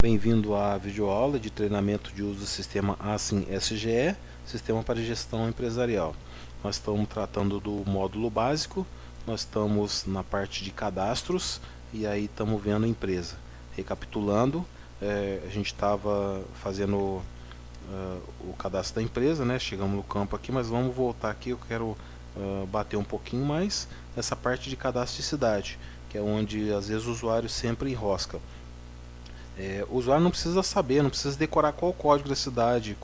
Bem-vindo à videoaula de treinamento de uso do sistema ASIM SGE, Sistema para Gestão Empresarial. Nós estamos tratando do módulo básico, nós estamos na parte de cadastros e aí estamos vendo a empresa. Recapitulando, a gente estava fazendo o cadastro da empresa, né? Chegamos no campo aqui, mas vamos voltar aqui, eu quero bater um pouquinho mais nessa parte de cadastro de cidade, que é onde às vezes o usuário sempre enrosca. O usuário não precisa saber, não precisa decorar qual o código da cidade,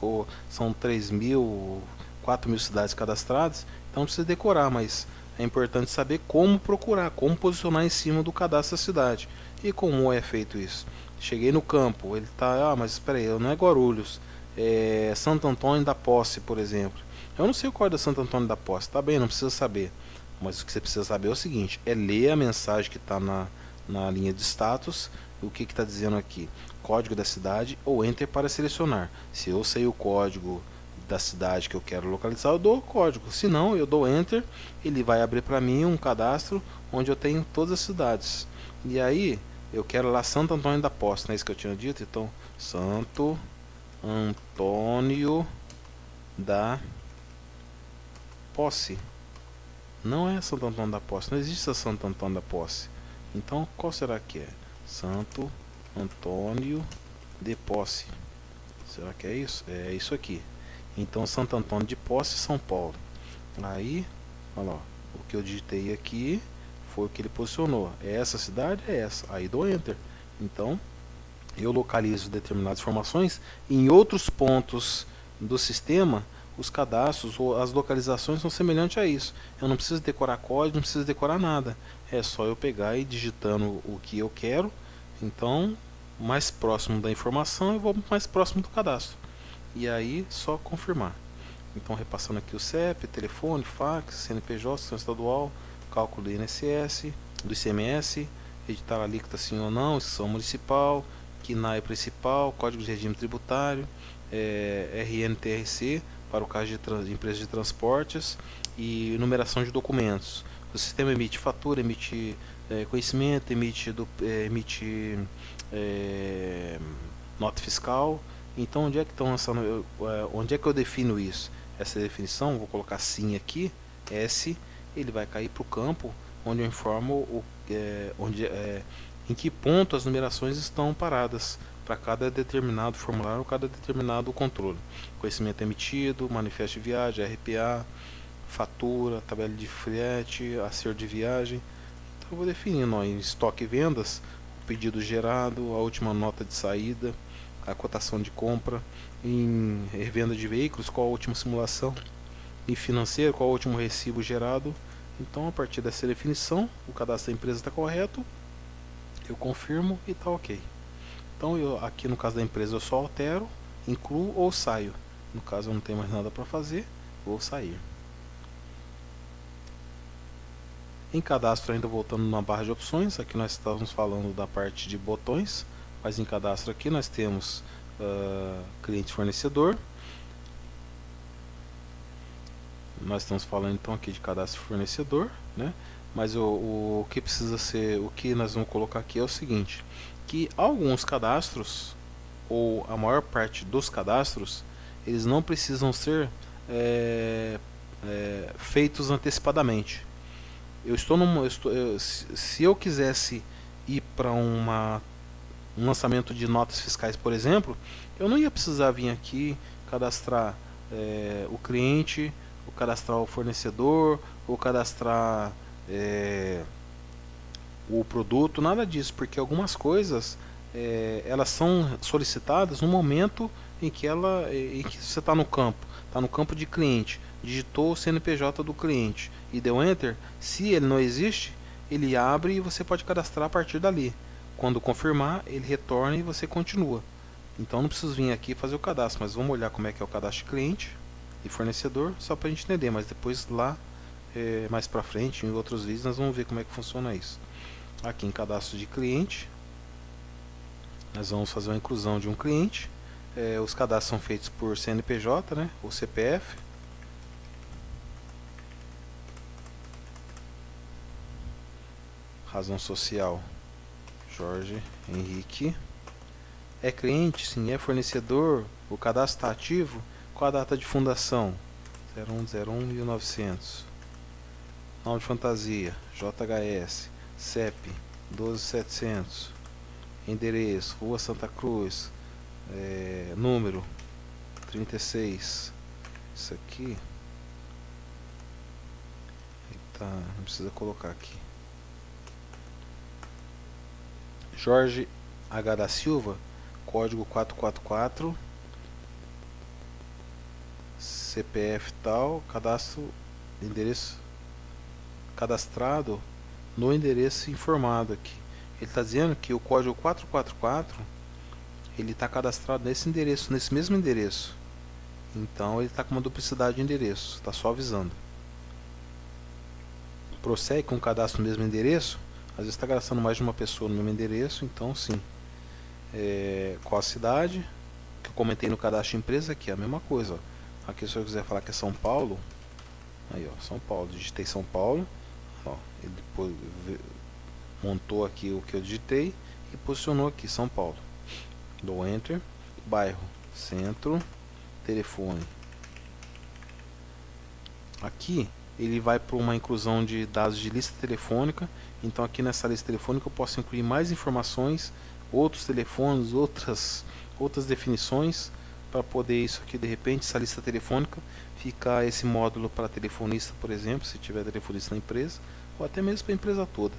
são 3.000, 4.000 cidades cadastradas, então não precisa decorar, mas é importante saber como procurar, como posicionar em cima do cadastro da cidade. E como é feito isso? Cheguei no campo, ele está, mas espera aí, não é Guarulhos, é Santo Antônio da Posse, por exemplo. Eu não sei o código da Santo Antônio da Posse, tá bem, não precisa saber. Mas o que você precisa saber é o seguinte, é ler a mensagem que está na linha de status. O que está dizendo aqui? Código da cidade ou Enter para selecionar. Se eu sei o código da cidade que eu quero localizar, eu dou o código. Se não, eu dou Enter, ele vai abrir para mim um cadastro onde eu tenho todas as cidades. E aí, eu quero lá Santo Antônio da Posse, não é isso que eu tinha dito? Então, Santo Antônio da Posse. Não é Santo Antônio da Posse, não existe Santo Antônio da Posse. Então, qual será que é? Santo Antônio de Posse. Será que é isso? É isso aqui. Então, Santo Antônio de Posse, São Paulo. Aí, olha lá, o que eu digitei aqui foi o que ele posicionou. É essa cidade? É essa. Aí dou Enter. Então, eu localizo determinadas informações em outros pontos do sistema. Os cadastros ou as localizações são semelhantes a isso. Eu não preciso decorar código, não preciso decorar nada. É só eu pegar e digitando o que eu quero. Então, mais próximo da informação, eu vou mais próximo do cadastro. E aí, só confirmar. Então, repassando aqui o CEP, telefone, fax, CNPJ, Instituição Estadual, cálculo do INSS, do ICMS, editar a alíquota sim ou não, inscrição municipal, KNAI principal, código de regime tributário, RNTRC, para o caso de empresas de transportes, e numeração de documentos. O sistema emite fatura, emite conhecimento, emite nota fiscal. Então, onde é que estão onde é que eu defino isso? Essa definição, vou colocar sim aqui, S, ele vai cair para o campo onde eu informo em que ponto as numerações estão paradas para cada determinado formulário ou cada determinado controle. Conhecimento emitido, manifesto de viagem, RPA, fatura, tabela de frete, acerto de viagem. Então eu vou definindo em estoque e vendas, o pedido gerado, a última nota de saída, a cotação de compra, em revenda de veículos, qual a última simulação, em financeiro, qual o último recibo gerado. Então, a partir dessa definição, o cadastro da empresa está correto, eu confirmo e está ok. Então, aqui no caso da empresa, eu só altero, incluo ou saio. No caso, eu não tenho mais nada para fazer, vou sair. Em cadastro, ainda voltando na barra de opções, aqui nós estamos falando da parte de botões, mas em cadastro aqui nós temos cliente fornecedor. Nós estamos falando então aqui de cadastro fornecedor, né? Mas o que precisa ser, o que nós vamos colocar aqui é o seguinte, que alguns cadastros, ou a maior parte dos cadastros, eles não precisam ser feitos antecipadamente. Se eu quisesse ir para um lançamento de notas fiscais, por exemplo, eu não ia precisar vir aqui cadastrar o cliente, ou cadastrar o fornecedor, ou cadastrar o produto, nada disso, porque algumas coisas elas são solicitadas no momento em que você está no campo de cliente, digitou o CNPJ do cliente e deu Enter. Se ele não existe, ele abre e você pode cadastrar a partir dali. Quando confirmar, ele retorna e você continua. Então não preciso vir aqui fazer o cadastro, mas vamos olhar como é que é o cadastro de cliente e fornecedor, só para a gente entender, mas depois lá, mais para frente, em outros vídeos, nós vamos ver como é que funciona isso. Aqui em cadastro de cliente, nós vamos fazer uma inclusão de um cliente. Os cadastros são feitos por CNPJ, né, ou CPF. Razão social, Jorge Henrique. É cliente? Sim. É fornecedor? O cadastro está ativo? Qual a data de fundação? 01/01/1900. Nome de fantasia, JHS. CEP 12700. Endereço, Rua Santa Cruz, número 36. Isso aqui, tá, não precisa colocar aqui. Jorge H. da Silva, código 444, CPF tal, cadastro, endereço cadastrado no endereço informado aqui. Ele está dizendo que o código 444 ele está cadastrado nesse endereço, nesse mesmo endereço. Então ele está com uma duplicidade de endereço, está só avisando. Prossegue com o cadastro no mesmo endereço. Às vezes está cadastrando mais de uma pessoa no mesmo endereço, então sim. Qual a cidade? Que eu comentei no cadastro de empresa aqui, a mesma coisa. Ó. Aqui se eu quiser falar que é São Paulo, aí ó, São Paulo, digitei São Paulo. Ó, ele depois montou aqui o que eu digitei e posicionou aqui São Paulo. Dou Enter. Bairro, centro, telefone. Aqui ele vai para uma inclusão de dados de lista telefônica. Então aqui nessa lista telefônica eu posso incluir mais informações, outros telefones, outras definições, para poder isso aqui de repente, essa lista telefônica, ficar esse módulo para telefonista, por exemplo, se tiver telefonista na empresa, ou até mesmo para a empresa toda.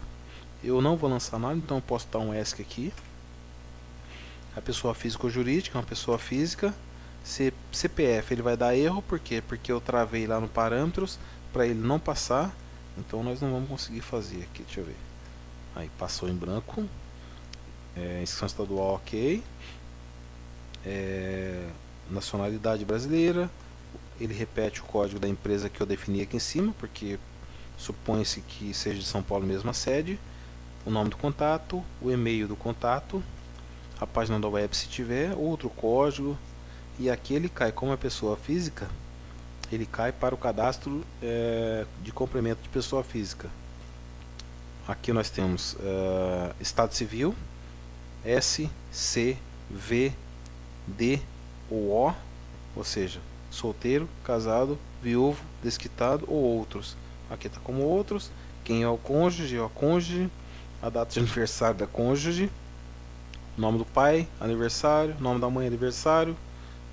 Eu não vou lançar nada, então eu posso dar um ESC aqui. A pessoa física ou jurídica, uma pessoa física. CPF ele vai dar erro, por quê? Porque eu travei lá no parâmetros para ele não passar, então nós não vamos conseguir fazer aqui, deixa eu ver. Aí passou em branco. Inscrição estadual ok. Nacionalidade brasileira. Ele repete o código da empresa que eu defini aqui em cima, porque supõe-se que seja de São Paulo mesmo a sede. O nome do contato, o e-mail do contato, a página da web se tiver, outro código. E aqui ele cai, como é pessoa física, ele cai para o cadastro de complemento de pessoa física. Aqui nós temos Estado Civil, S, C, V, D ou O, ou seja, solteiro, casado, viúvo, desquitado ou outros. Aqui está como outros, quem é o cônjuge, a data de aniversário da cônjuge, nome do pai, aniversário, nome da mãe, aniversário,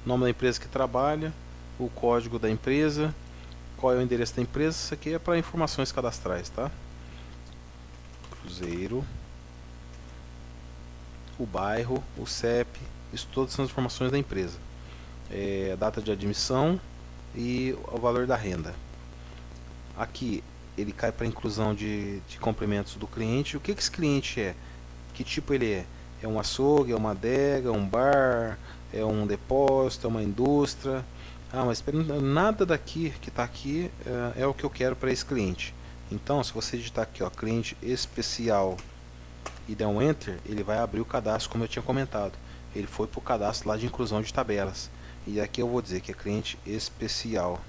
nome da empresa que trabalha, o código da empresa, qual é o endereço da empresa. Isso aqui é para informações cadastrais, tá? Cruzeiro, o bairro, o CEP, isso todas são as informações da empresa. A data de admissão e o valor da renda. Aqui ele cai para inclusão de complementos do cliente. O que esse cliente é? Que tipo ele é? É um açougue, é uma adega, um bar, é um depósito, é uma indústria. Mas nada daqui que está aqui é o que eu quero para esse cliente. Então, se você digitar aqui, ó, cliente especial e der um Enter, ele vai abrir o cadastro como eu tinha comentado. Ele foi para o cadastro lá de inclusão de tabelas. E aqui eu vou dizer que é cliente especial.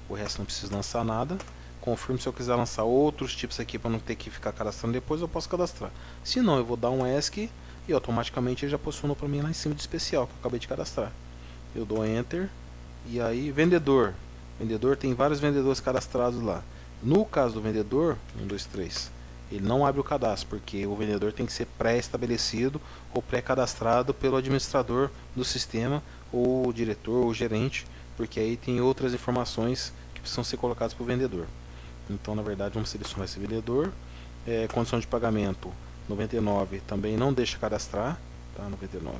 O resto não precisa lançar nada. Confirme. Se eu quiser lançar outros tipos aqui para não ter que ficar cadastrando depois, eu posso cadastrar. Se não, eu vou dar um ESC e automaticamente ele já posicionou para mim lá em cima de especial, que eu acabei de cadastrar. Eu dou Enter. E aí, vendedor. Vendedor tem vários vendedores cadastrados lá. No caso do vendedor, 1, 2, 3, ele não abre o cadastro, porque o vendedor tem que ser pré-estabelecido ou pré-cadastrado pelo administrador do sistema, ou o diretor, ou o gerente, porque aí tem outras informações que precisam ser colocadas para o vendedor. Então, na verdade, vamos selecionar esse vendedor. Condição de pagamento 99 também não deixa cadastrar, tá? 99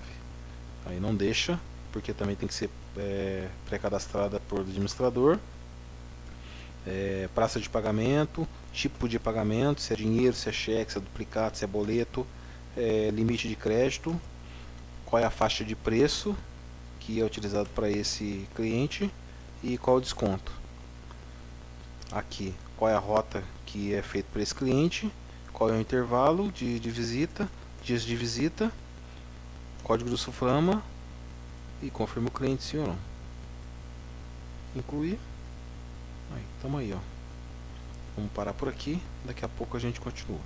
aí não deixa, porque também tem que ser pré-cadastrada por administrador. Praça de pagamento, tipo de pagamento, se é dinheiro, se é cheque, se é duplicado, se é boleto, limite de crédito, qual é a faixa de preço que é utilizado para esse cliente e qual o desconto. Aqui, qual é a rota que é feita para esse cliente, qual é o intervalo de visita, dias de visita, código do SUFRAMA e confirma o cliente sim ou não. Incluir. Aí, tamo aí, ó. Vamos parar por aqui, daqui a pouco a gente continua.